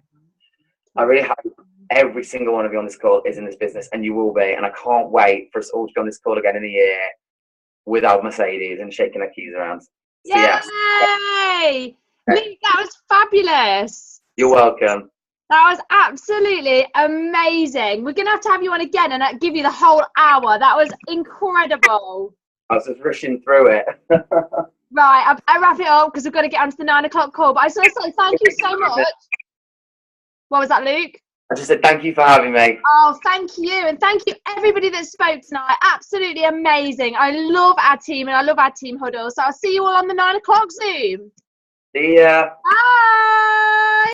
I really hope every single one of you on this call is in this business, and you will be. And I can't wait for us all to be on this call again in a year with our Mercedes and shaking our keys around. So, Yay! Luke, that was fabulous. You're welcome. That was absolutely amazing. We're going to have you on again and give you the whole hour. That was incredible. I was just rushing through it. Right, I wrap it up because we've got to get onto the 9 o'clock call. But I just want to say thank you so much. What was that, Luke? I just said thank you for having me. Oh, thank you. And thank you everybody that spoke tonight. Absolutely amazing. I love our team and I love our team huddle. So I'll see you all on the 9 o'clock Zoom. See ya. Bye.